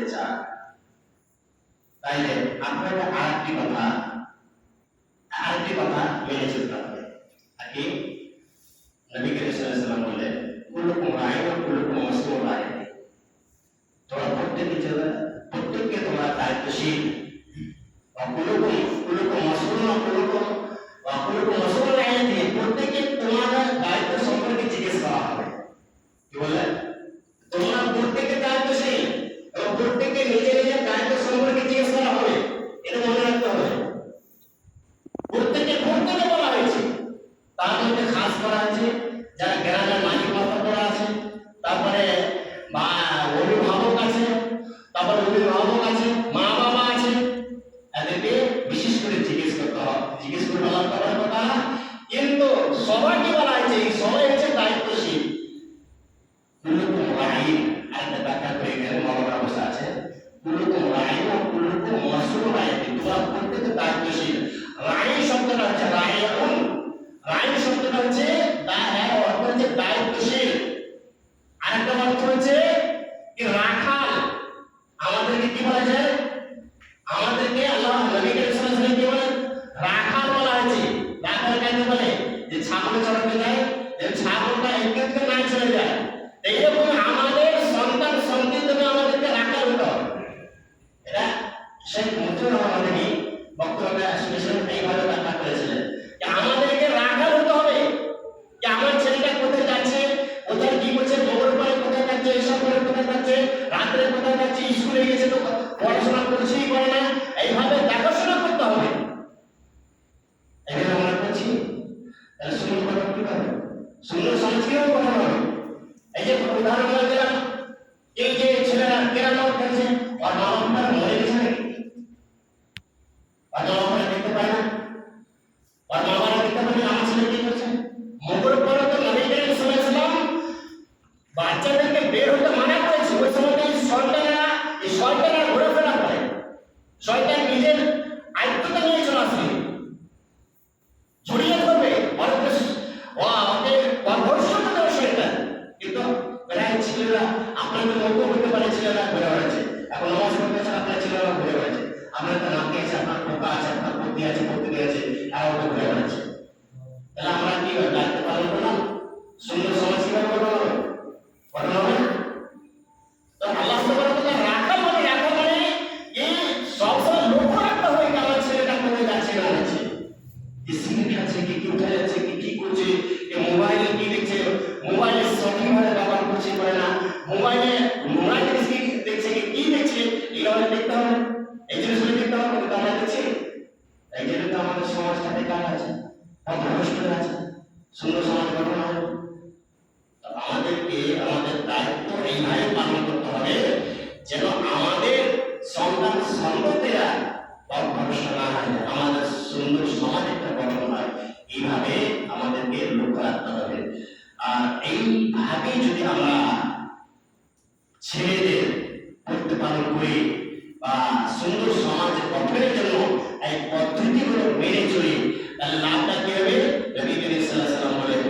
করতে চান। তাইলে আপনাকে আরেকটি কথা মেনে চলতে হবে। আগে নবী করিম সাল্লাল্লাহু আলাইহি ওয়াসাল্লাম বললেন, কুল্লুকুম রাইন ওয়া কুল্লুকুম মাসউলুন আন রাইয়াতিহি। তোমরা প্রত্যেককে তোমরা দায়িত্বশীল। কুল্লুকুম মাসউলুন ওয়া কুল্লুকুম মাসউলুন আন রাইয়াতিহি, প্রত্যেককে তোমাদের দায়িত্ব সম্পর্কে জিজ্ঞেস করা হবে। কি বললেন? তোমরা প্রত্যেকে দায়িত্বশীল এবং প্রত্যেককে নিজের নিজের দায়িত্ব সম্পর্কে জিজ্ঞেস করা হবে। এটা মনে রাখতে হবে। প্রত্যেককে বলা হয়েছে, তার মধ্যে খাস করা আছে যারা গ্রামের মালিক মাতারা আছে, তারপরে অভিভাবক আছে, মা বাবা আছে, এদেরকে বিশেষ করে জিজ্ঞেস করতে হবে। জিজ্ঞেস করে বলার কথা, কিন্তু সবাইকে বলা হয়েছে সবাই হচ্ছে দায়িত্বশীল। কুল্লুকুম রাইন, আরেকটা ব্যাখ্যা করে এখানে মৌলানা অবস্থা আছে, কুল্লুকুম রাইন ও কুল্লুকুম মাসউলুন আন রাইয়াতিহি, তোমরা প্রত্যেকে দায়িত্বশীল। রাইন শব্দটা হচ্ছে রাইন শব্দটা হচ্ছে অর্থ হচ্ছে দায়িত্বশীল, আরেকটা অর্থ হচ্ছে কি রাখাল। আমাদেরকে কি বলা যায়? আমাদেরকে আল্লাহ নবী করিম সাল্লাল্লাহু আলাইহি ওয়াসাল্লাম কি বলেন? রাখাল বলা হয়েছে। রাখাল কাকে বলে? যে ছাগল চড়াতে যায়, যে ছাগলটা একদিন থেকে না চলে যায়। এইরকম আমাদের সন্তান সন্ততিকে আমাদেরকে রাখাল হতে হবে। এটা শেখ মুজিবুর রহমান তিনি বক্তব্যে স্পেশাল এইভাবে ব্যাখ্যা করেছিলেন যে আমাদেরকে রাখাল হতে হবে। যে আমার ছেলেটা কোথায় যাচ্ছে, কোথায় কি করছে, গোবর পরে কোথায় যাচ্ছে, এসব করে কোথায় যাচ্ছে, রাত্রে কোথায় যাচ্ছে, স্কুলে গেছে তো পড়াশোনা করছেই করে না, এইভাবে দেখাশোনা করতে হবে। এখানে আমরা করছি, তাহলে সুন্দর কথা কি হবে? সুন্দর সমাজ কিভাবে গঠন হবে? এই যে উদাহরণ দিলাম, এই যে ছেলেরা কেরামত করছে, আর মা বাবা মরে গেছে নাকি? আর মা বাবা দেখতে পায় না? আর মা বাবা দেখতে পায় না আমার ছেলে কি করছে? মোগল পরে তো নবী করিম সাল্লাল্লাহু আলাইহি ওয়াসাল্লাম বাচ্চাদেরকে বের হতে মানা করেছে। ওই সময় শয়তানরা ঘোরাফেরা করে, শয়তান নিজের আয়ত্তটা নিয়ে চলে আসে, ছড়িয়ে ধরবে, ধর্ষণ দেবে শয়তান। কিন্তু প্রায় ছেলেরা আপনাদের মতো হতে পারে, ছেলেরা ঘুরে বেড়াচ্ছে, এখন নামাজ পড়তেছে, আপনার ছেলেরা ঘুরে বেড়াচ্ছে, আপনার একটা নাতি আছে, আপনার পোকা আছে, আপনার পত্নী আছে, পত্নী আছে, তারা ওটা ঘুরে বেড়াচ্ছে। তাহলে আমরা কি দায়িত্ব পালন করলাম? সুন্দর সমাজ কিভাবে গঠন হবে? তো আল্লাহ সুবহানাহু ওয়া তাআলা রাখা মানে এই সবসময় লক্ষ্য রাখতে হবে যে আমার ছেলেটা কোথায় যাচ্ছে না যাচ্ছে, কি সিগারেট খাচ্ছে, কি কোথায় যাচ্ছে, কি করছে, মোবাইলে কি দেখছে, মোবাইলে সঠিকভাবে ব্যবহার করছে করে না, মোবাইলে দেখছে কি দেখছে, এগুলো দেখতে হবে। এই জিনিসগুলো দেখতে হবে, কিন্তু আমরা দেখছি এই জন্য তো আমাদের সমাজটা বেকার আছে, ভ্রষ্ট আছে, সুন্দর সমাজ গঠন হবে। আমাদেরকে আমাদের দায়িত্ব এইভাবে পালন করতে হবে যেন আমাদের সন্তান সন্ততিরা ভ্রষ্ট না হয়, আমাদের সুন্দর সমাজ একটা গঠন হয়। এইভাবে আমাদেরকে লক্ষ্য রাখতে হবে। আর এইভাবে যদি আমরা ছেলেদের করতে পালন করি বা সুন্দর সমাজ গঠনের জন্য এই পদ্ধতিগুলো মেনে চলি, তাহলে লাভটা কি হবে? নবী করিম সাল্লাল্লাহু আলাইহি ওয়াসাল্লাম বলেন